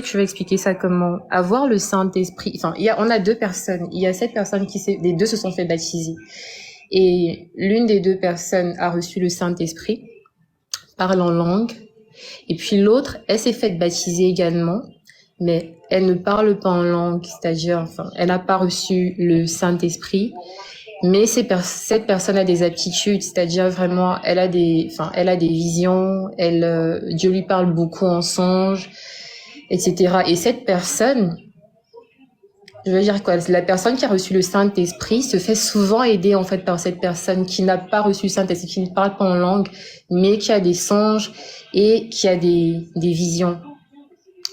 que je vais expliquer ça comment. Avoir le Saint-Esprit, enfin, on a deux personnes. Il y a cette personne les deux se sont fait baptiser. Et l'une des deux personnes a reçu le Saint-Esprit, parle en langue. Et puis l'autre, elle s'est faite baptiser également, mais elle ne parle pas en langue, c'est-à-dire, enfin, elle n'a pas reçu le Saint-Esprit. Mais cette personne a des aptitudes, c'est-à-dire vraiment, elle a des visions, Dieu lui parle beaucoup en songe, etc. Et cette personne, je veux dire quoi, la personne qui a reçu le Saint-Esprit se fait souvent aider en fait par cette personne qui n'a pas reçu le Saint-Esprit, qui ne parle pas en langue, mais qui a des songes et qui a des visions.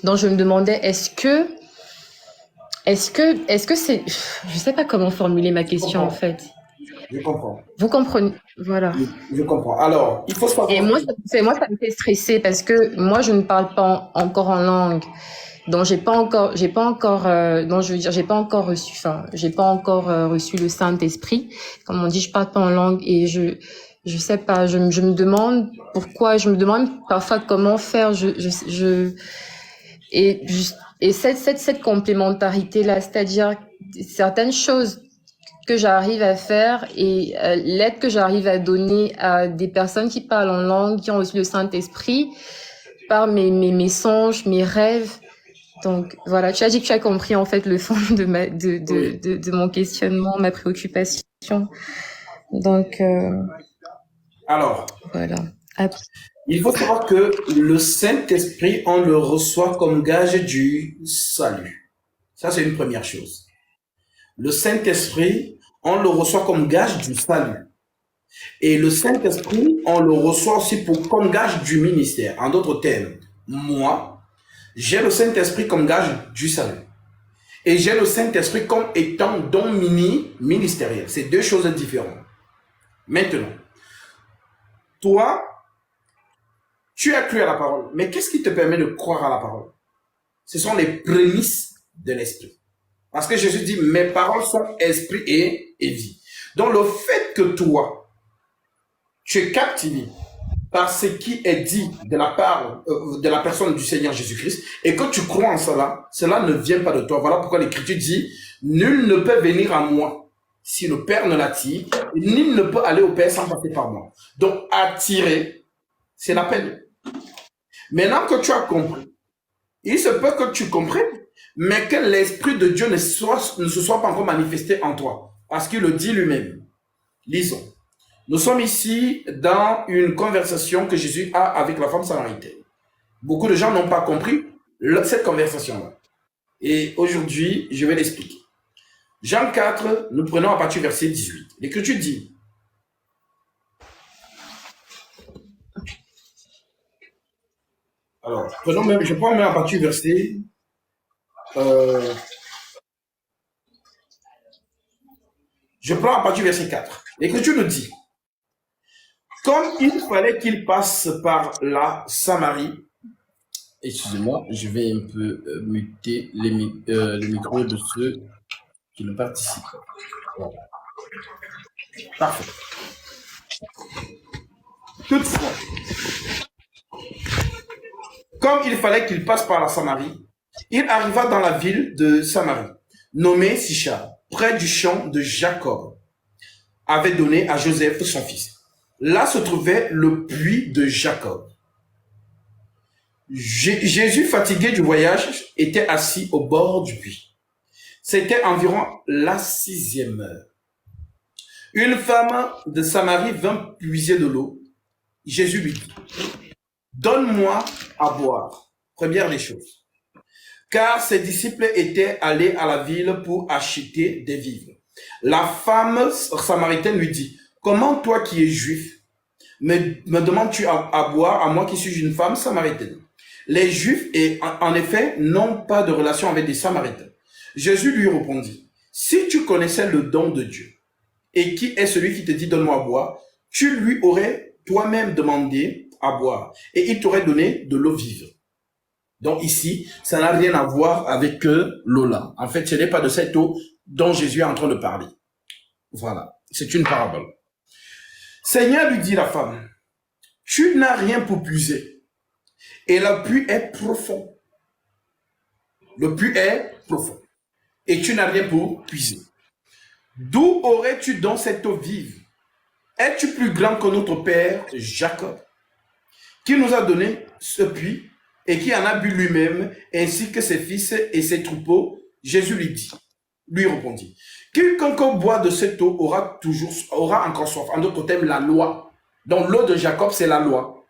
Donc je me demandais, est-ce que c'est, je sais pas comment formuler ma question en fait. Je comprends. Vous comprenez, voilà. Je comprends. Alors, il faut savoir. Et moi, ça me fait stresser parce que moi, je ne parle pas encore en langue. Donc j'ai pas encore donc je veux dire j'ai pas encore reçu le Saint-Esprit. Comme on dit, je parle pas en langue et je sais pas, je me demande pourquoi, je me demande parfois comment faire, et cette complémentarité là, c'est-à-dire certaines choses que j'arrive à faire et l'aide que j'arrive à donner à des personnes qui parlent en langue, qui ont reçu le Saint-Esprit par mes songes, mes rêves. Donc voilà, tu as dit que tu as compris en fait le fond de mon questionnement, ma préoccupation. Donc Alors, voilà. il faut savoir que le Saint-Esprit, on le reçoit comme gage du salut. Ça, c'est une première chose. Le Saint-Esprit, on le reçoit comme gage du salut. Et le Saint-Esprit, on le reçoit aussi comme gage du ministère. En d'autres termes, moi, j'ai le Saint-Esprit comme gage du salut. Et j'ai le Saint-Esprit comme étant don ministériel. C'est deux choses différentes. Maintenant, toi, tu as cru à la parole. Mais qu'est-ce qui te permet de croire à la parole? Ce sont les prémices de l'esprit. Parce que Jésus dit, mes paroles sont esprit et vie. Donc le fait que toi, tu es captivé par ce qui est dit de la part de la personne du Seigneur Jésus-Christ et que tu crois en cela, cela ne vient pas de toi. Voilà pourquoi l'Écriture dit, nul ne peut venir à moi si le Père ne l'attire, nul ne peut aller au Père sans passer par moi. Donc attirer, c'est l'appel. Maintenant que tu as compris, il se peut que tu comprennes, mais que l'Esprit de Dieu ne se soit pas encore manifesté en toi. Parce qu'il le dit lui-même. Lisons. Nous sommes ici dans une conversation que Jésus a avec la femme samaritaine. Beaucoup de gens n'ont pas compris cette conversation-là. Et aujourd'hui, je vais l'expliquer. Jean 4, nous prenons à partir du verset 18. L'Écriture dit, alors, je prends même à partir du verset je prends à partir du verset 4. L'Écriture nous dit, comme il fallait qu'il passe par la Samarie, excusez-moi, je vais un peu muter le micro de ceux qui ne participent pas. Voilà. Parfait. Toutefois, comme il fallait qu'il passe par la Samarie, il arriva dans la ville de Samarie, nommée Sichar, près du champ de Jacob, avait donné à Joseph son fils. Là se trouvait le puits de Jacob. Jésus, fatigué du voyage, était assis au bord du puits. C'était environ la 6e heure. Une femme de Samarie vint puiser de l'eau. Jésus lui dit, donne-moi à boire. Première des choses. Car ses disciples étaient allés à la ville pour acheter des vivres. La femme samaritaine lui dit, comment toi qui es juif, me demandes-tu à boire à moi qui suis une femme samaritaine? Les Juifs, en effet, n'ont pas de relation avec des Samaritains. Jésus lui répondit, si tu connaissais le don de Dieu, et qui est celui qui te dit donne-moi à boire, tu lui aurais toi-même demandé à boire, et il t'aurait donné de l'eau vive. Donc ici, ça n'a rien à voir avec l'eau là. En fait, ce n'est pas de cette eau dont Jésus est en train de parler. Voilà, c'est une parabole. Seigneur, lui dit la femme, tu n'as rien pour puiser. Et le puits est profond. Le puits est profond. Et tu n'as rien pour puiser. D'où aurais-tu donc cette eau vive? Es-tu plus grand que notre père Jacob, qui nous a donné ce puits et qui en a bu lui-même, ainsi que ses fils et ses troupeaux? Jésus lui répondit, quiconque boit de cette eau aura encore soif. En d'autres termes, la loi. Donc l'eau de Jacob, c'est la loi.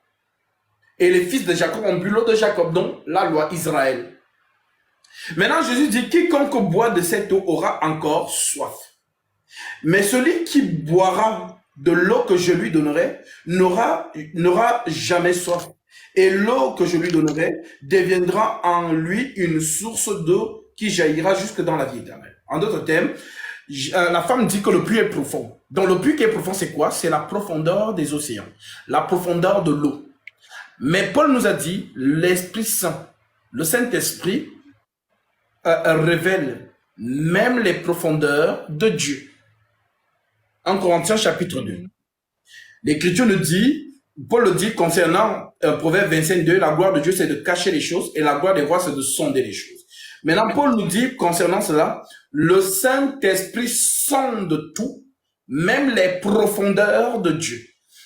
Et les fils de Jacob ont bu l'eau de Jacob, donc la loi Israël. Maintenant, Jésus dit, quiconque boit de cette eau aura encore soif. Mais celui qui boira de l'eau que je lui donnerai n'aura jamais soif. Et l'eau que je lui donnerai deviendra en lui une source d'eau qui jaillira jusque dans la vie éternelle. En d'autres termes, la femme dit que le puits est profond. Donc le puits qui est profond, c'est quoi? C'est la profondeur des océans, la profondeur de l'eau. Mais Paul nous a dit, l'Esprit Saint, le Saint-Esprit révèle même les profondeurs de Dieu. En Corinthiens chapitre 2. L'Écriture nous dit, Paul le dit concernant Proverbe 25:2, la gloire de Dieu c'est de cacher les choses et la gloire des rois c'est de sonder les choses. Maintenant, Paul nous dit concernant cela, le Saint-Esprit sonde tout, même les profondeurs de Dieu.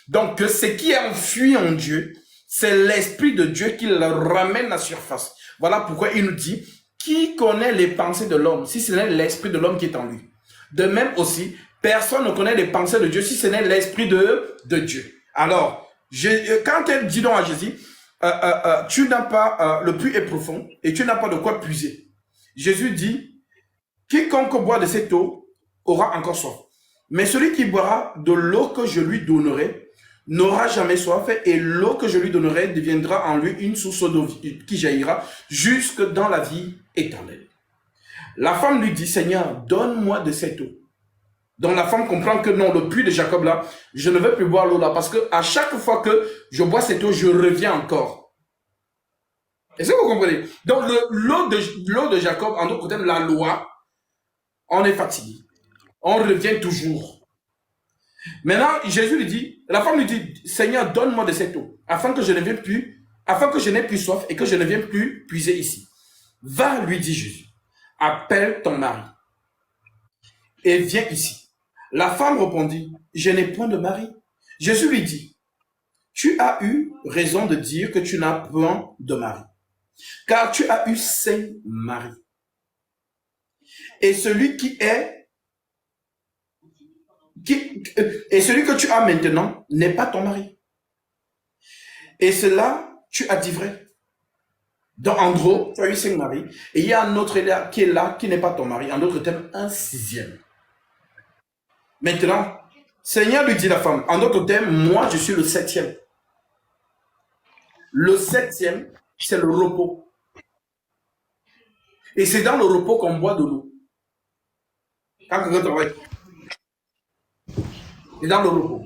Donc, ce qui est enfui en Dieu, c'est l'Esprit de Dieu qui le ramène à la surface. Voilà pourquoi il nous dit, qui connaît les pensées de l'homme, si ce n'est l'Esprit de l'homme qui est en lui. De même aussi, personne ne connaît les pensées de Dieu si ce n'est l'Esprit de Dieu. Alors, quand elle dit donc à Jésus, tu n'as pas, le puits est profond et tu n'as pas de quoi puiser. Jésus dit, quiconque boit de cette eau aura encore soif. Mais celui qui boira de l'eau que je lui donnerai n'aura jamais soif et l'eau que je lui donnerai deviendra en lui une source d'eau qui jaillira jusque dans la vie éternelle. La femme lui dit, Seigneur, donne-moi de cette eau. Donc la femme comprend que non, le puits de Jacob là, je ne veux plus boire l'eau là parce que à chaque fois que je bois cette eau, je reviens encore. Est-ce que vous comprenez? Donc l'eau de Jacob, en d'autres termes, la loi, on est fatigué. On revient toujours. Maintenant, Jésus lui dit, la femme lui dit, Seigneur, donne-moi de cette eau, afin que je ne vienne plus, afin que je n'ai plus soif et que je ne vienne plus puiser ici. Va, lui dit Jésus, appelle ton mari et viens ici. La femme répondit, je n'ai point de mari. Jésus lui dit, tu as eu raison de dire que tu n'as point de mari, car tu as eu 5 maris. Et celui que tu as maintenant n'est pas ton mari. Et cela, tu as dit vrai. Donc, en gros, tu as eu 5 maris, et il y a un autre qui est là, qui n'est pas ton mari. En d'autres termes, un 6e. Maintenant, Seigneur lui dit la femme, en d'autres termes, moi je suis le 7e. Le 7e, c'est le repos. Et c'est dans le repos qu'on boit de l'eau. Quand quelqu'un travaille, c'est dans le repos.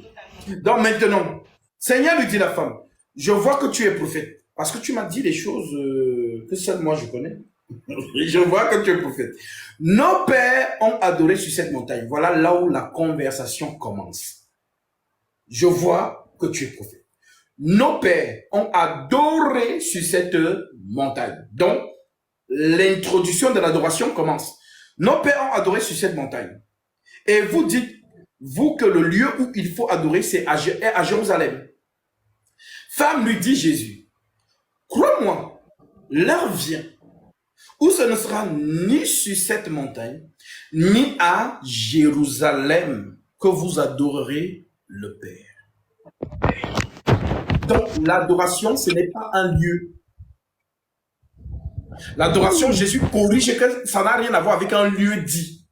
Donc maintenant, Seigneur lui dit la femme, je vois que tu es prophète, parce que tu m'as dit des choses que seul moi je connais. Je vois que tu es prophète. Nos pères ont adoré sur cette montagne. Voilà là où la conversation commence. Je vois que tu es prophète. Nos pères ont adoré sur cette montagne. Donc, l'introduction de l'adoration commence. Nos pères ont adoré sur cette montagne. Et vous dites, vous, que le lieu où il faut adorer, c'est à Jérusalem. Femme, lui dit Jésus, crois-moi, l'heure vient où ce ne sera ni sur cette montagne, ni à Jérusalem que vous adorerez le Père. Donc, l'adoration, ce n'est pas un lieu. L'adoration, Jésus corrige que ça n'a rien à voir avec un lieu dit.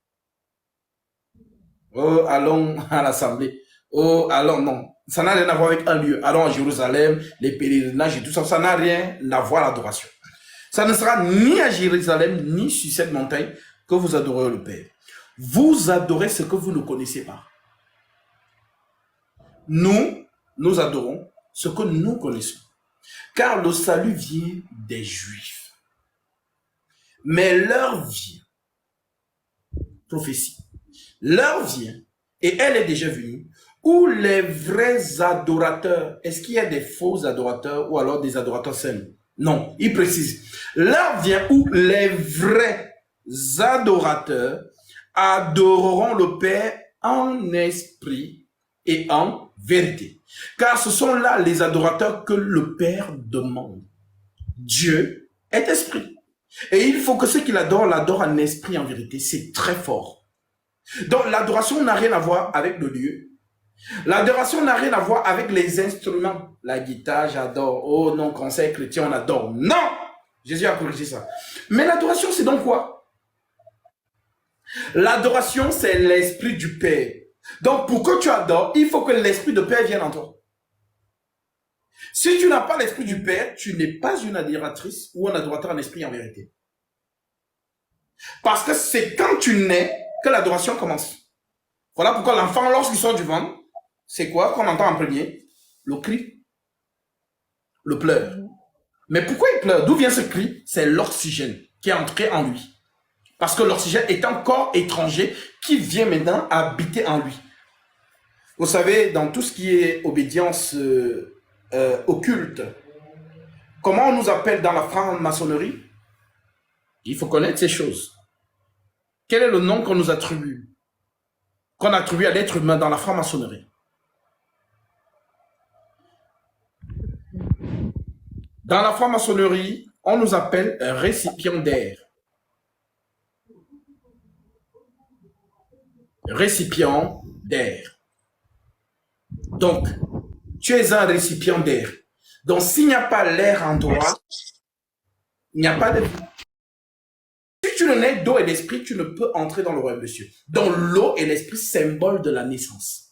Oh, allons à l'assemblée. Oh, allons, non. Ça n'a rien à voir avec un lieu. Allons à Jérusalem, les pèlerinages et tout ça. Ça n'a rien à voir l'adoration. Ça ne sera ni à Jérusalem, ni sur cette montagne que vous adorez le Père. Vous adorez ce que vous ne connaissez pas. Nous adorons ce que nous connaissons. Car le salut vient des Juifs. Mais l'heure vient, prophétie, l'heure vient, et elle est déjà venue, où les vrais adorateurs, est-ce qu'il y a des faux adorateurs ou alors des adorateurs seuls? Non, il précise. L'heure vient où les vrais adorateurs adoreront le Père en esprit et en vérité. Car ce sont là les adorateurs que le Père demande. Dieu est esprit. Et il faut que ceux qui l'adorent en esprit et en vérité. C'est très fort. Donc l'adoration n'a rien à voir avec le lieu. L'adoration n'a rien à voir avec les instruments. La guitare, j'adore. Oh non, conseil chrétien, on adore. Non! Jésus a corrigé ça. Mais l'adoration, c'est donc quoi? L'adoration, c'est l'esprit du Père. Donc, pour que tu adores, il faut que l'esprit de Père vienne en toi. Si tu n'as pas l'esprit du Père, tu n'es pas une adoratrice ou un adorateur en esprit et en vérité. Parce que c'est quand tu nais que l'adoration commence. Voilà pourquoi l'enfant, lorsqu'il sort du ventre, c'est quoi qu'on entend en premier? Le cri, le pleur. Mais pourquoi il pleure? D'où vient ce cri? C'est l'oxygène qui est entré en lui. Parce que l'oxygène est un corps étranger qui vient maintenant habiter en lui. Vous savez, dans tout ce qui est obédience occulte, comment on nous appelle dans la franc-maçonnerie? Il faut connaître ces choses. Quel est le nom qu'on nous attribue? Qu'on attribue à l'être humain dans la franc-maçonnerie? Dans la franc-maçonnerie, on nous appelle récipiendaire. Récipiendaire. Donc, tu es un récipiendaire. Donc, s'il n'y a pas l'air en toi, il n'y a pas de vie. Si tu ne nais d'eau et d'esprit, tu ne peux entrer dans le royaume de Dieu. Donc, l'eau et l'esprit, symbole de la naissance.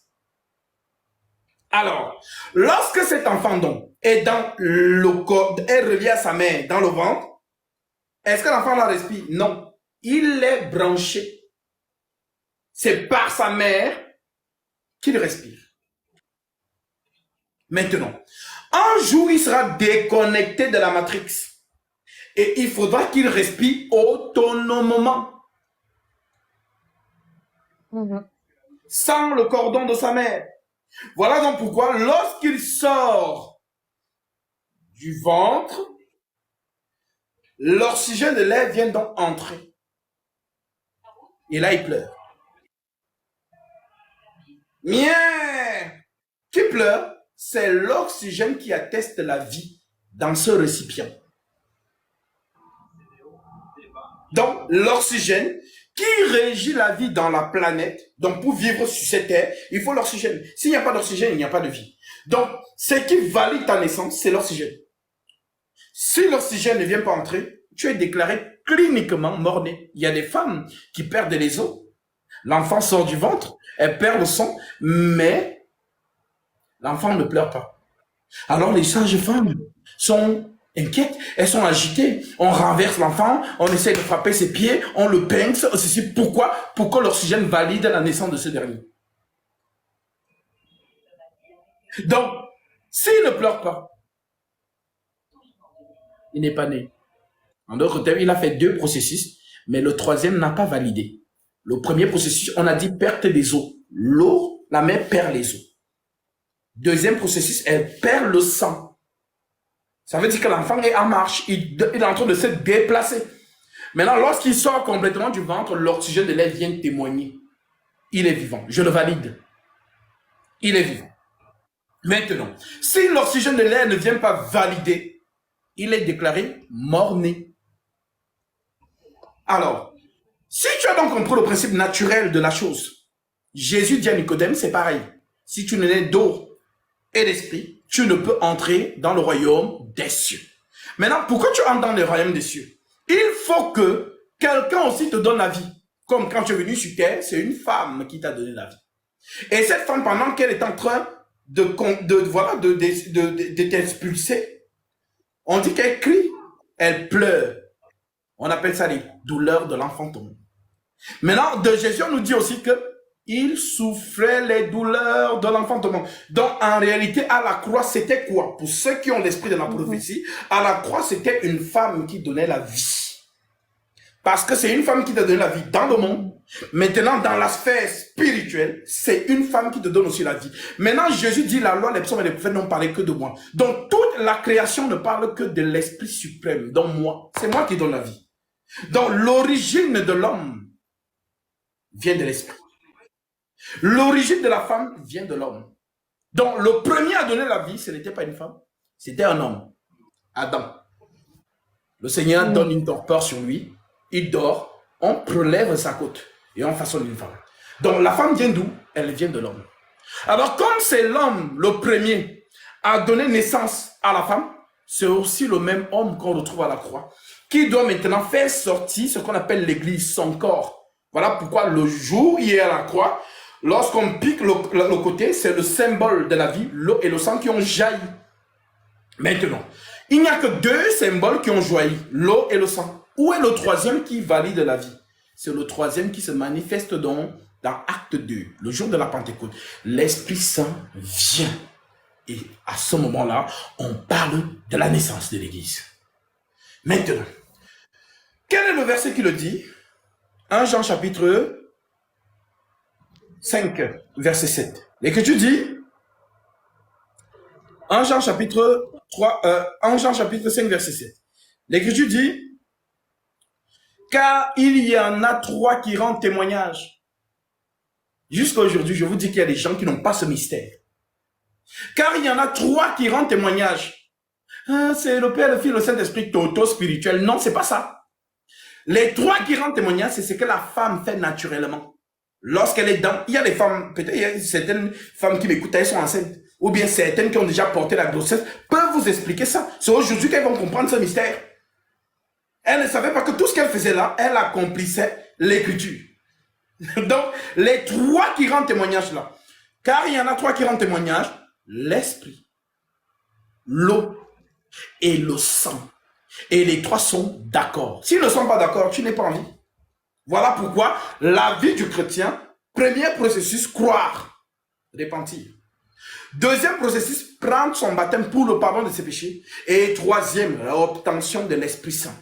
Alors, lorsque cet enfant donc est dans le corps, est relié à sa mère dans le ventre, est-ce que l'enfant la respire? Non. Il est branché. C'est par sa mère qu'il respire. Maintenant, un jour, il sera déconnecté de la matrix. Et il faudra qu'il respire autonomement. Sans le cordon de sa mère. Voilà donc pourquoi, lorsqu'il sort du ventre, l'oxygène de l'air vient donc entrer. Et là, il pleure. Mien! Qui pleure? C'est l'oxygène qui atteste la vie dans ce récipient. Donc, l'oxygène qui régit la vie dans la planète, donc pour vivre sur cette terre, il faut l'oxygène. S'il n'y a pas d'oxygène, il n'y a pas de vie. Donc, ce qui valide ta naissance, c'est l'oxygène. Si l'oxygène ne vient pas entrer, tu es déclaré cliniquement mort-né. Il y a des femmes qui perdent les os. L'enfant sort du ventre, elle perd le sang, mais l'enfant ne pleure pas. Alors les sages-femmes sont inquiètes, elles sont agitées. On renverse l'enfant, on essaie de frapper ses pieds, on le pince. Ceci pourquoi? Pour que l'oxygène valide la naissance de ce dernier. Donc, s'il ne pleure pas, il n'est pas né. En d'autres termes, il a fait 2 processus, mais le 3e n'a pas validé. Le premier processus, on a dit perte des os. L'eau, la mère perd les os. 2e processus, elle perd le sang. Ça veut dire que l'enfant est en marche, il est en train de se déplacer. Maintenant, lorsqu'il sort complètement du ventre, l'oxygène de l'air vient témoigner. Il est vivant, je le valide. Il est vivant. Maintenant, si l'oxygène de l'air ne vient pas valider, il est déclaré mort-né. Alors, si tu as donc compris le principe naturel de la chose, Jésus dit à Nicodème, c'est pareil. Si tu ne nais d'eau et d'esprit, tu ne peux entrer dans le royaume des cieux. Maintenant, pourquoi tu entres dans le royaume des cieux? Il faut que quelqu'un aussi te donne la vie. Comme quand tu es venu sur terre, c'est une femme qui t'a donné la vie. Et cette femme, pendant qu'elle est en train de t'expulser, on dit qu'elle crie, elle pleure. On appelle ça les douleurs de l'enfantement. Maintenant, de Jésus, on nous dit aussi que il souffrait les douleurs de l'enfantement. Donc, en réalité, à la croix, c'était quoi? Pour ceux qui ont l'esprit de la prophétie, à la croix, c'était une femme qui donnait la vie. Parce que c'est une femme qui te donne la vie dans le monde. Maintenant, dans la sphère spirituelle, c'est une femme qui te donne aussi la vie. Maintenant, Jésus dit, la loi, les psaumes et les prophètes n'ont parlé que de moi. Donc, toute la création ne parle que de l'Esprit suprême, dans moi. C'est moi qui donne la vie. Donc, l'origine de l'homme vient de l'Esprit. L'origine de la femme vient de l'homme. Donc, le premier à donner la vie, ce n'était pas une femme, c'était un homme, Adam. Le Seigneur donne une torpeur sur lui. Il dort, on prélève sa côte et on façonne une femme. Donc la femme vient d'où? Elle vient de l'homme. Alors comme c'est l'homme le premier à donner naissance à la femme, c'est aussi le même homme qu'on retrouve à la croix, qui doit maintenant faire sortir ce qu'on appelle l'église, son corps. Voilà pourquoi le jour où il est à la croix, lorsqu'on pique le côté, c'est le symbole de la vie, l'eau et le sang qui ont jailli. Maintenant, il n'y a que deux symboles qui ont jailli, l'eau et le sang. Où est le troisième qui valide la vie? C'est le troisième qui se manifeste dans Acte 2, le jour de la Pentecôte. L'Esprit Saint vient. Et à ce moment-là, on parle de la naissance de l'Église. Maintenant, quel est le verset qui le dit? 1 Jean chapitre 5, verset 7. L'Écriture dit, 1 Jean chapitre 5, verset 7. L'Écriture dit, car il y en a 3 qui rendent témoignage. Jusqu'à aujourd'hui, je vous dis qu'il y a des gens qui n'ont pas ce mystère. Car il y en a 3 qui rendent témoignage. Ah, c'est le Père, le Fils, le Saint-Esprit, toto spirituel. Non, c'est pas ça. Les 3 qui rendent témoignage, c'est ce que la femme fait naturellement. Lorsqu'elle est dans... Il y a des femmes, peut-être il y a certaines femmes qui m'écoutent, elles sont enceintes. Ou bien certaines qui ont déjà porté la grossesse, peuvent vous expliquer ça. C'est aujourd'hui qu'elles vont comprendre ce mystère. Elle ne savait pas que tout ce qu'elle faisait là, elle accomplissait l'écriture. Donc, les 3 qui rendent témoignage là. Car il y en a 3 qui rendent témoignage. L'esprit, l'eau et le sang. Et les 3 sont d'accord. S'ils ne sont pas d'accord, tu n'es pas en vie. Voilà pourquoi la vie du chrétien, premier processus, croire, repentir. Deuxième processus, prendre son baptême pour le pardon de ses péchés. Et troisième, l'obtention de l'Esprit Saint.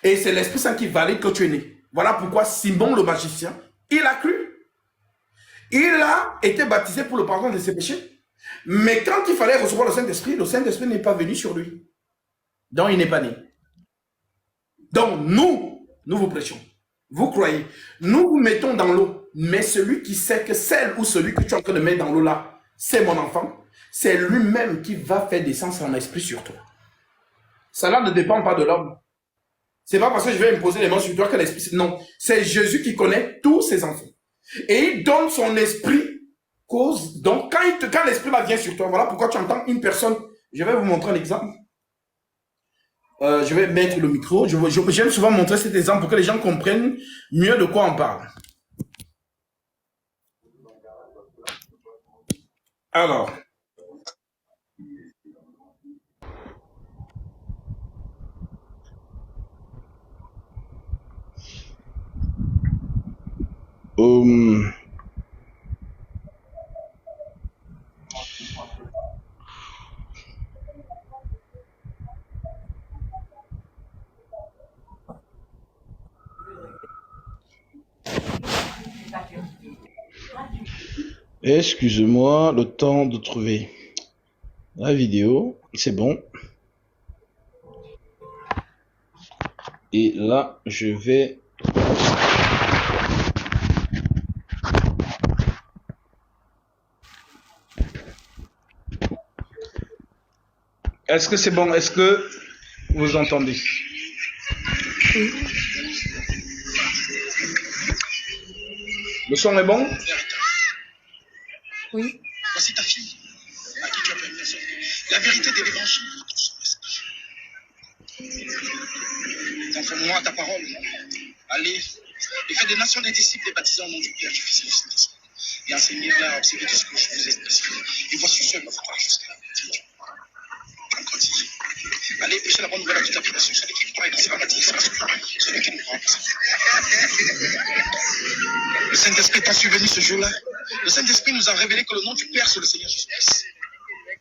Et c'est l'Esprit Saint qui valide que tu es né. Voilà pourquoi Simon le magicien, il a cru. Il a été baptisé pour le pardon de ses péchés. Mais quand il fallait recevoir le Saint-Esprit n'est pas venu sur lui. Donc il n'est pas né. Donc nous vous prêchons. Vous croyez. Nous vous mettons dans l'eau. Mais celui qui sait que celle ou celui que tu es en train de mettre dans l'eau là, c'est mon enfant, c'est lui-même qui va faire descendre son esprit sur toi. Cela ne dépend pas de l'homme. C'est pas parce que je vais imposer les mains sur toi que l'esprit... Non, c'est Jésus qui connaît tous ses enfants. Et il donne son esprit cause. Donc, quand l'esprit vient sur toi, voilà pourquoi tu entends une personne. Je vais vous montrer un exemple. Je vais mettre le micro. J'aime souvent montrer cet exemple pour que les gens comprennent mieux de quoi on parle. Alors. Excuse-moi, le temps de trouver la vidéo, c'est bon. Et là, je vais... Est-ce que c'est bon? Est-ce que vous entendez? Oui. Le son est bon? Oui. Voici ta fille, à qui tu as permis de sauver. La vérité de l'évangile. Conformément à ta parole, allez et faites des nations des disciples et baptisés au nom du Père, du Fils et du Saint-Esprit. Et enseignez-leur à observer tout ce que je vous ai prescrit. Et voici seul me fera jusqu'à la vie. Encore dit. Allez prêcher la bonne nouvelle à toute la création. Celui qui croit et qui sera baptisé sera sauvé. Celui qui ne croit pas. Le Saint-Esprit est survenu ce jour-là. Le Saint-Esprit nous a révélé que le nom du Père, c'est le Seigneur Jésus-Christ.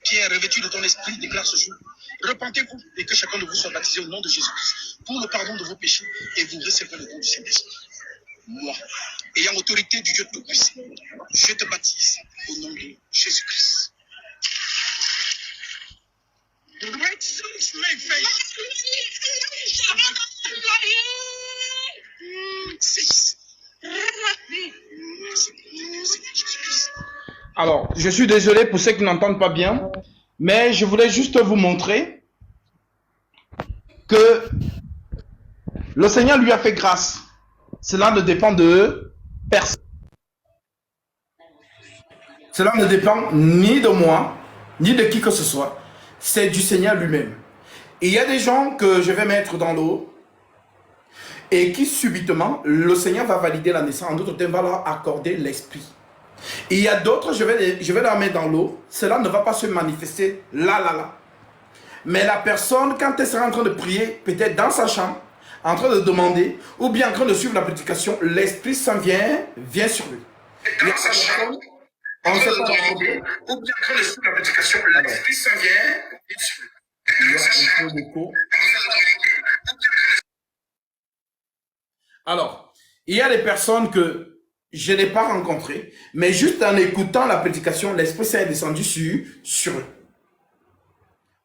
Qui est revêtu de ton esprit, déclare ce jour. Repentez-vous et que chacun de vous soit baptisé au nom de Jésus-Christ pour le pardon de vos péchés et vous recevrez le don du Saint-Esprit. Moi, ayant autorité du Dieu Tout-Puissant, je te baptise au nom de Jésus-Christ. Great sons make faith. 6. Alors, je suis désolé pour ceux qui n'entendent pas bien, mais je voulais juste vous montrer que le Seigneur lui a fait grâce. Cela ne dépend de personne. Cela ne dépend ni de moi, ni de qui que ce soit. C'est du Seigneur lui-même. Et il y a des gens que je vais mettre dans l'eau et qui subitement, le Seigneur va valider la naissance. En d'autres termes, va leur accorder l'esprit. Et il y a d'autres, je vais leur mettre dans l'eau. Cela ne va pas se manifester là. Mais la personne, quand elle sera en train de prier, peut-être dans sa chambre, en train de demander, ou bien en train de suivre la prédication, l'Esprit Saint vient sur lui. Dans sa chambre, en train de demander, ou bien en train de suivre la prédication, l'Esprit Saint vient sur lui. Il y a un peu d'écho. Alors, il y a des personnes que je n'ai pas rencontrées, mais juste en écoutant la prédication, l'Esprit Saint est descendu sur eux.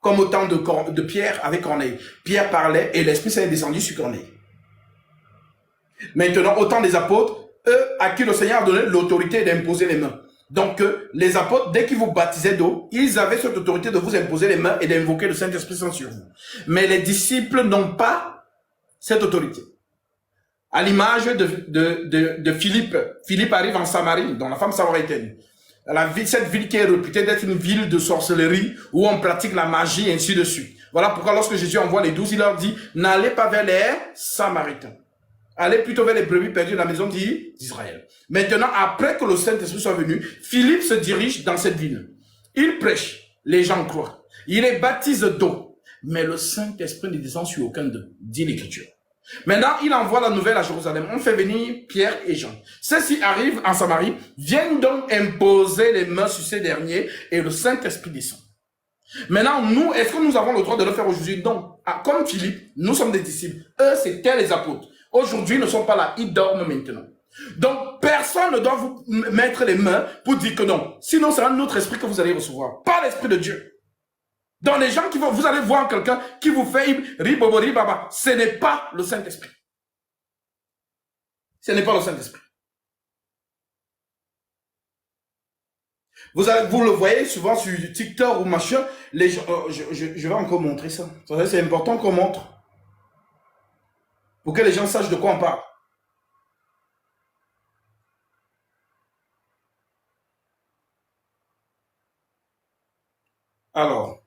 Comme au temps de Pierre avec Corneille. Pierre parlait et l'Esprit Saint est descendu sur Corneille. Maintenant, au temps des apôtres, eux à qui le Seigneur a donné l'autorité d'imposer les mains. Donc, les apôtres, dès qu'ils vous baptisaient d'eau, ils avaient cette autorité de vous imposer les mains et d'invoquer le Saint-Esprit Saint sur vous. Mais les disciples n'ont pas cette autorité. À l'image de Philippe. Philippe arrive en Samarie, dans la femme samaritaine. Cette ville qui est réputée d'être une ville de sorcellerie, où on pratique la magie, et ainsi de suite. Voilà pourquoi lorsque Jésus envoie les 12, il leur dit, n'allez pas vers les Samaritains. Allez plutôt vers les brebis perdues de la maison d'Israël. Maintenant, après que le Saint-Esprit soit venu, Philippe se dirige dans cette ville. Il prêche, les gens croient. Il les baptise d'eau. Mais le Saint-Esprit ne descend sur aucun d'eux, dit l'Écriture. Maintenant, il envoie la nouvelle à Jérusalem. On fait venir Pierre et Jean. Ceux-ci arrivent en Samarie, viennent donc imposer les mains sur ces derniers et le Saint-Esprit descend. Maintenant, nous, est-ce que nous avons le droit de le faire aujourd'hui? Non. Comme Philippe, nous sommes des disciples. Eux, c'était les apôtres. Aujourd'hui, ils ne sont pas là. Ils dorment maintenant. Donc, personne ne doit vous mettre les mains pour dire que non. Sinon, c'est un autre esprit que vous allez recevoir. Pas l'esprit de Dieu. Donc, les gens qui vont, vous allez voir quelqu'un qui vous fait ribobori baba. Ce n'est pas le Saint-Esprit. Ce n'est pas le Saint-Esprit. Vous le voyez souvent sur TikTok ou machin. Les gens, je vais encore montrer ça. C'est important qu'on montre. Pour que les gens sachent de quoi on parle. Alors.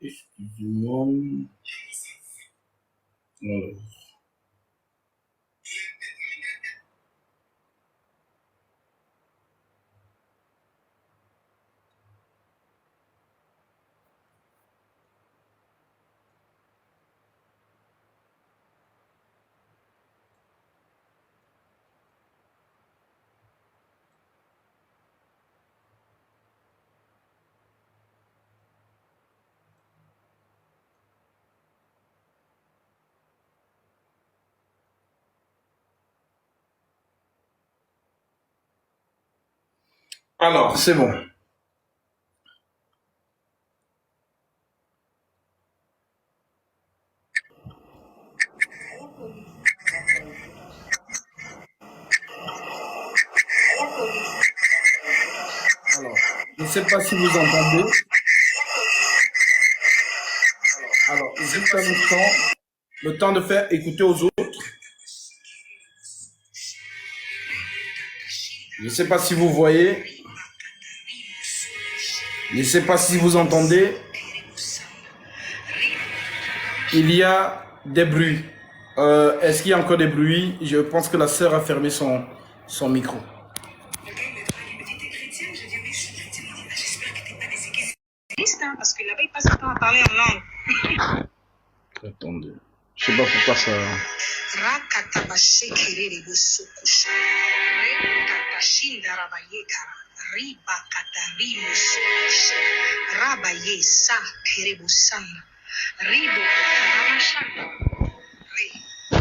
Excusez-moi. Alors. Alors, c'est bon. Alors, je ne sais pas si vous entendez. Alors, juste un instant, le temps de faire écouter aux autres. Je ne sais pas si vous voyez. Je ne sais pas si vous entendez. Il y a des bruits. Est-ce qu'il y a encore des bruits? Je pense que la sœur a fermé son micro. Le gars, il me drague, il me dit, t'es chrétienne? Je dis, oui, je suis chrétienne. Il dit, ah, j'espère que t'es pas des aiguisistes, hein, parce que là-bas, il passe son temps à parler en langue. Attendez. Je sais pas pourquoi ça...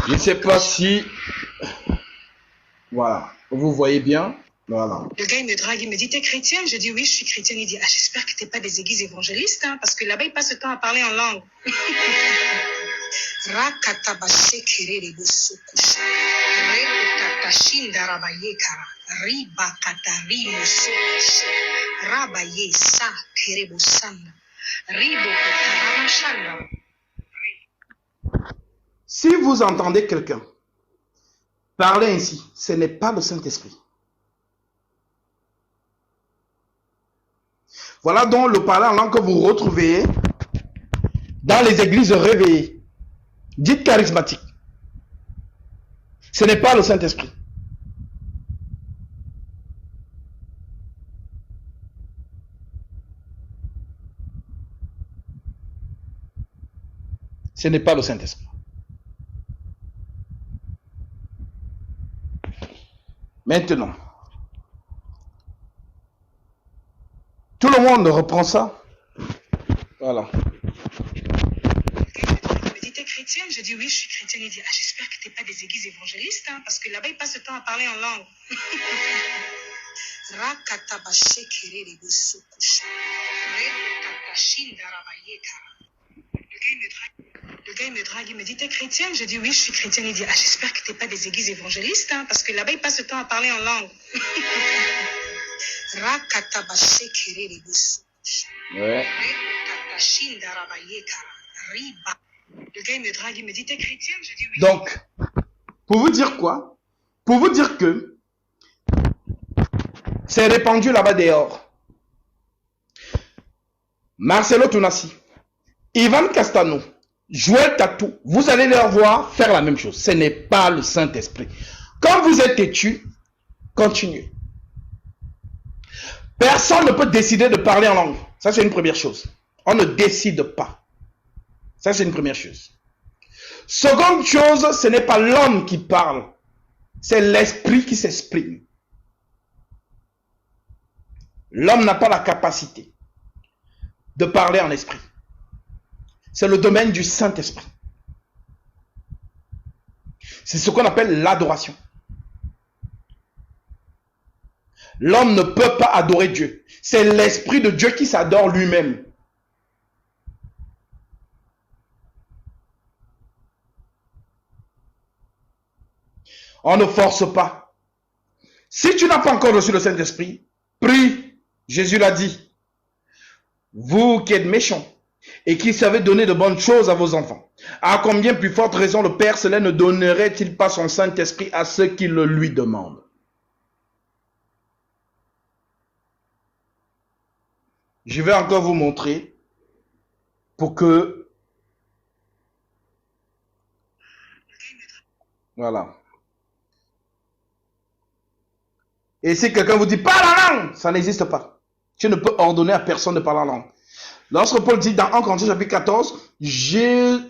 Je ne sais pas si... Voilà. Vous voyez bien. Voilà. Le gars, il me drague, il me dit, t'es chrétienne? Je dis, oui, je suis chrétienne. Il dit, ah, j'espère que t'es pas des églises évangélistes, hein, parce que là-bas, il passe le temps à parler en langue. Si vous entendez quelqu'un parler ainsi, ce n'est pas le Saint-Esprit. Voilà donc le parler en langue que vous retrouvez dans les églises réveillées, dites charismatiques. Ce n'est pas le Saint-Esprit. Ce n'est pas le Saint-Esprit. Maintenant, tout le monde reprend ça. Voilà. Il me dit, t'es chrétienne? Je dis, oui, je suis chrétienne. Il dit, ah, j'espère que t'es pas des églises évangélistes, hein, parce que là-bas, il passe le temps à parler en langue. Le gars, il me drague, il me dit, t'es chrétienne? Je dis, oui, je suis chrétienne. Il dit, ah, j'espère que t'es pas des églises évangélistes, hein, parce que là-bas, il passe le temps à parler en langue. Ouais. Le gars, il me drague, il me dit, t'es chrétienne? Je dis, oui. Donc, pour vous dire quoi? Pour vous dire que c'est répandu là-bas dehors. Marcelo Tonassi, Ivan Castano, Joël Tatou, vous allez les voir faire la même chose. Ce n'est pas le Saint-Esprit. Quand vous êtes têtu, continuez. Personne ne peut décider de parler en langue. Ça, c'est une première chose. On ne décide pas. Ça, c'est une première chose. Seconde chose, ce n'est pas l'homme qui parle. C'est l'esprit qui s'exprime. L'homme n'a pas la capacité de parler en esprit. C'est le domaine du Saint-Esprit. C'est ce qu'on appelle l'adoration. L'homme ne peut pas adorer Dieu. C'est l'Esprit de Dieu qui s'adore lui-même. On ne force pas. Si tu n'as pas encore reçu le Saint-Esprit, prie. Jésus l'a dit. Vous qui êtes méchants et qui savez donner de bonnes choses à vos enfants, à combien plus forte raison le Père Céleste ne donnerait-il pas son Saint-Esprit à ceux qui le lui demandent? Je vais encore vous montrer pour que... Voilà. Et si quelqu'un vous dit parle en langue, ça n'existe pas. Tu ne peux ordonner à personne de parler en langue. Lorsque Paul dit dans 1 Corinthiens chapitre 14, je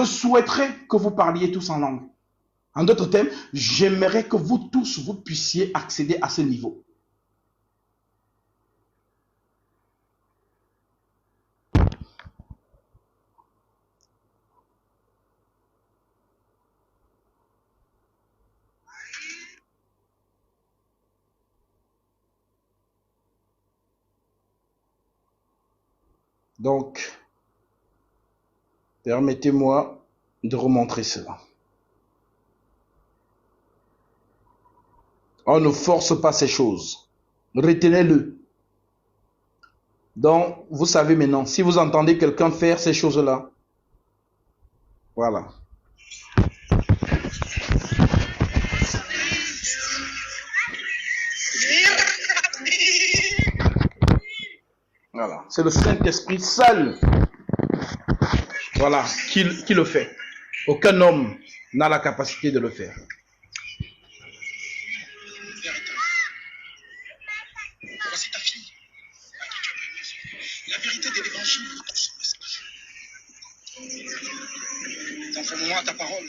souhaiterais que vous parliez tous en langue. En d'autres termes, j'aimerais que vous tous, vous puissiez accéder à ce niveau. Donc, permettez-moi de remontrer cela. On ne force pas ces choses. Retenez-le. Donc, vous savez maintenant, si vous entendez quelqu'un faire ces choses-là, voilà. Voilà, c'est le Saint-Esprit seul, voilà, qui le fait. Aucun homme n'a la capacité de le faire. Voici ta fille, à qui tu as donné la vérité de l'évangile. Conformément à ta parole,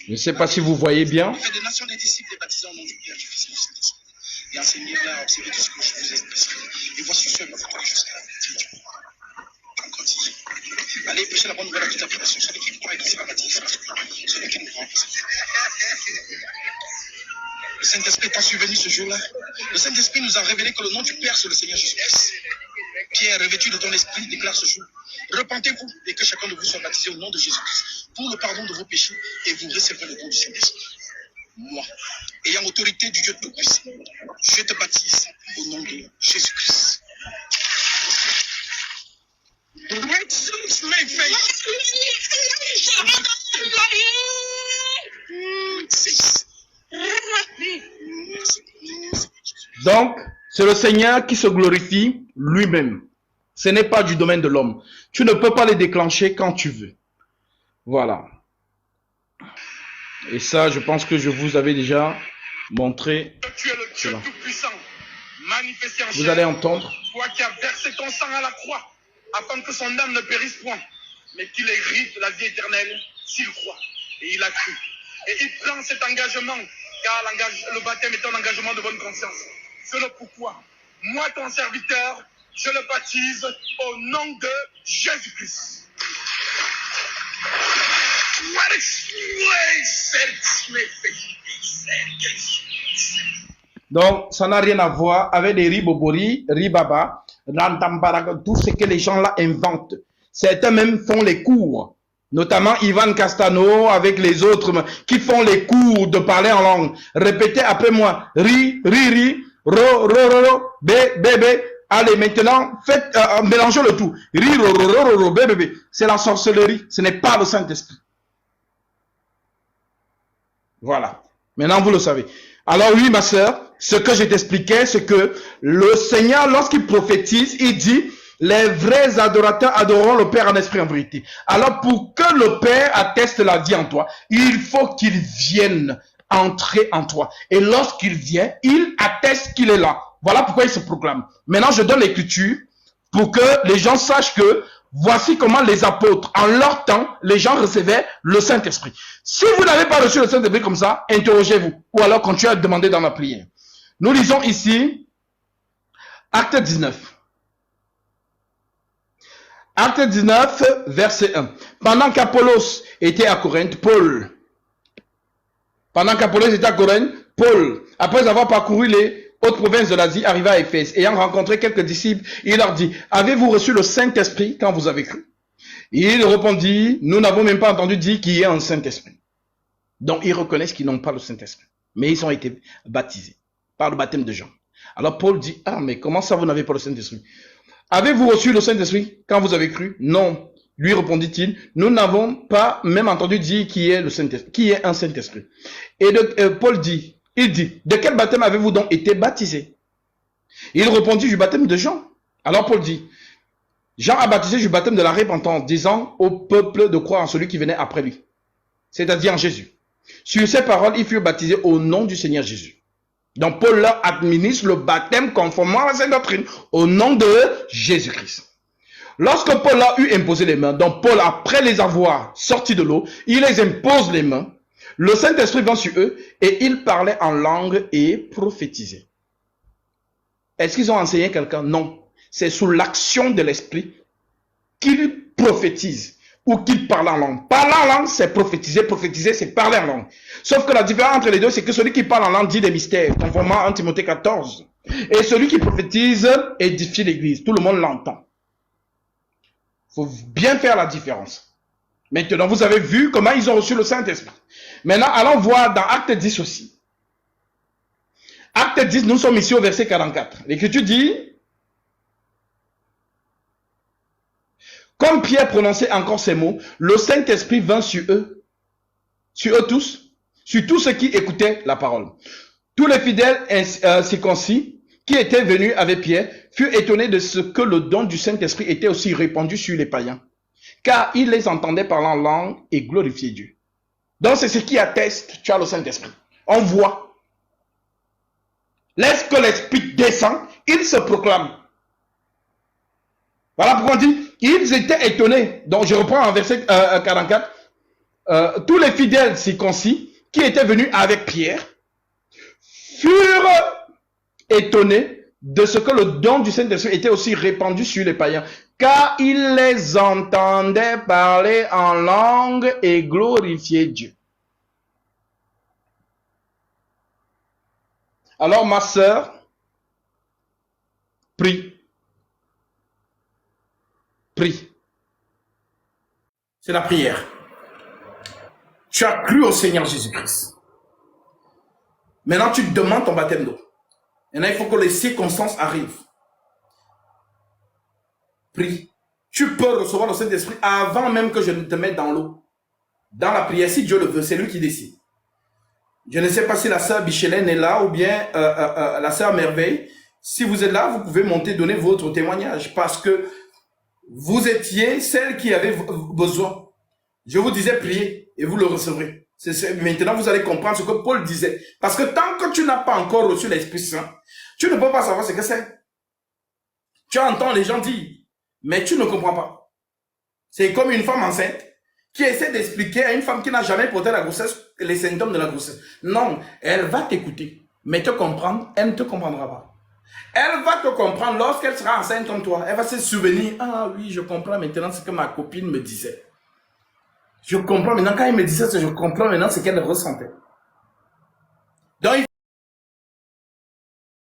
Je ne sais pas si vous voyez bien. faites des nations des disciples et baptisés au nom du Père, du Fils et du Saint-Esprit. Et enseignez-la à observer tout ce que je vous ai prescrit. Et voici seul votre toi jusqu'à la fin. Encore dit, allez prêcher la bonne nouvelle à toute la création. Celui qui croit et qui sera baptisé sera sauvé. Celui qui ne croit pas. Le Saint-Esprit étant survenu ce jour-là, le Saint-Esprit nous a révélé que le nom du Père, c'est le Seigneur Jésus-Christ. Pierre, revêtu de ton esprit, déclare ce jour: repentez-vous et que chacun de vous soit baptisé au nom de Jésus-Christ pour le pardon de vos péchés et vous recevrez le don du Saint-Esprit. Moi, ayant autorité du Dieu Tout-Puissant, je te baptise au nom de Jésus-Christ. Donc, c'est le Seigneur qui se glorifie lui-même. Ce n'est pas du domaine de l'homme. Tu ne peux pas les déclencher quand tu veux. Voilà. Et ça, je pense que je vous avais déjà montré. Tu es le Dieu Cela. Tout-Puissant, manifesté en Vous chair. allez entendre. Toi qui as versé ton sang à la croix, afin que son âme ne périsse point, mais qu'il hérite la vie éternelle s'il croit. Et il a cru. Et il prend cet engagement, car le baptême est un engagement de bonne conscience. C'est le pourquoi, moi ton serviteur, je le baptise au nom de Jésus-Christ. Donc, ça n'a rien à voir avec les ribobori, ribaba, rantambaraga, tout ce que les gens là inventent. Certains même font les cours, notamment Ivan Castano avec les autres qui font les cours de parler en langue. Répétez après moi: ri, ri, ri, ro, ro, ro, ro, bé, bé, bé. Allez, maintenant, faites, mélangeons le tout. Ri, ro, ro, ro, ro, ro, bé, bé, bé. C'est la sorcellerie, ce n'est pas le Saint-Esprit. Voilà. Maintenant, vous le savez. Alors oui, ma sœur, ce que je t'expliquais, c'est que le Seigneur, lorsqu'il prophétise, il dit: les vrais adorateurs adoreront le Père en esprit et en vérité. Alors, pour que le Père atteste la vie en toi, il faut qu'il vienne entrer en toi. Et lorsqu'il vient, il atteste qu'il est là. Voilà pourquoi il se proclame. Maintenant, je donne l'écriture pour que les gens sachent que voici comment les apôtres, en leur temps, les gens recevaient le Saint-Esprit. Si vous n'avez pas reçu le Saint-Esprit comme ça, interrogez-vous. Ou alors continuez à demander dans la prière. Nous lisons ici Acte 19. Acte 19, verset 1. Pendant qu'Apollos était à Corinthe, Paul, après avoir parcouru les hautes provinces de l'Asie, arriva à Éphèse. Ayant rencontré quelques disciples, il leur dit: avez-vous reçu le Saint-Esprit quand vous avez cru? Il répondit: nous n'avons même pas entendu dire qu'il y ait un Saint-Esprit. Donc ils reconnaissent qu'ils n'ont pas le Saint-Esprit. Mais ils ont été baptisés par le baptême de Jean. Alors Paul dit: ah, mais comment ça vous n'avez pas le Saint-Esprit? Avez-vous reçu le Saint-Esprit quand vous avez cru? Non. Lui répondit-il: nous n'avons pas même entendu dire qu'il y ait le Saint-Esprit, qu'il y ait un Saint-Esprit. Et Paul dit, de quel baptême avez-vous donc été baptisé? Il répondit: du baptême de Jean. Alors Paul dit: Jean a baptisé du baptême de la repentance, disant au peuple de croire en celui qui venait après lui, c'est-à-dire en Jésus. Sur ces paroles, ils furent baptisés au nom du Seigneur Jésus. Donc Paul leur administre le baptême conformément à la sainte doctrine, au nom de Jésus-Christ. Lorsque Paul a eu imposé les mains, donc Paul, après les avoir sortis de l'eau, il les impose les mains, le Saint-Esprit vint sur eux et ils parlaient en langue et prophétisaient. Est-ce qu'ils ont enseigné quelqu'un? Non. C'est sous l'action de l'Esprit qu'ils prophétisent ou qu'ils parlent en langue. Parler en langue, c'est prophétiser. Prophétiser, c'est parler en langue. Sauf que la différence entre les deux, c'est que celui qui parle en langue dit des mystères, conformément à 1 Timothée 14. Et celui qui prophétise édifie l'Église. Tout le monde l'entend. Il faut bien faire la différence. Maintenant, vous avez vu comment ils ont reçu le Saint-Esprit. Maintenant, allons voir dans Acte 10 aussi. Acte 10, nous sommes ici au verset 44. L'Écriture dit: comme Pierre prononçait encore ces mots, le Saint-Esprit vint sur eux tous, sur tous ceux qui écoutaient la parole. Tous les fidèles circoncis qui étaient venus avec Pierre furent étonnés de ce que le don du Saint-Esprit était aussi répandu sur les païens, car ils les entendaient parler en langue et glorifier Dieu. Donc c'est ce qui atteste que tu as le Saint-Esprit. On voit. Laisse que l'Esprit descend, il se proclame. Voilà pourquoi on dit, ils étaient étonnés. Donc je reprends en verset 44. Tous les fidèles circoncis qui étaient venus avec Pierre furent étonnés de ce que le don du Saint-Esprit était aussi répandu sur les païens, car ils les entendaient parler en langue et glorifier Dieu. Alors ma sœur, prie. Prie. C'est la prière. Tu as cru au Seigneur Jésus-Christ. Maintenant, tu demandes ton baptême d'eau. Maintenant, il faut que les circonstances arrivent. Prie. Tu peux recevoir le Saint-Esprit avant même que je ne te mette dans l'eau. Dans la prière, si Dieu le veut, c'est lui qui décide. Je ne sais pas si la sœur Bichelène est là ou bien la sœur Merveille. Si vous êtes là, vous pouvez monter, donner votre témoignage parce que vous étiez celle qui avait besoin. Je vous disais prier et vous le recevrez. Maintenant, vous allez comprendre ce que Paul disait. Parce que tant que tu n'as pas encore reçu l'Esprit Saint, tu ne peux pas savoir ce que c'est. Tu entends les gens dire, mais tu ne comprends pas. C'est comme une femme enceinte qui essaie d'expliquer à une femme qui n'a jamais porté la grossesse les symptômes de la grossesse. Non, elle va t'écouter, mais te comprendre, elle ne te comprendra pas. Elle va te comprendre lorsqu'elle sera enceinte comme toi. Elle va se souvenir, ah oui, je comprends maintenant ce que ma copine me disait. Je comprends maintenant, quand elle me disait ça, je comprends maintenant ce qu'elle ressentait.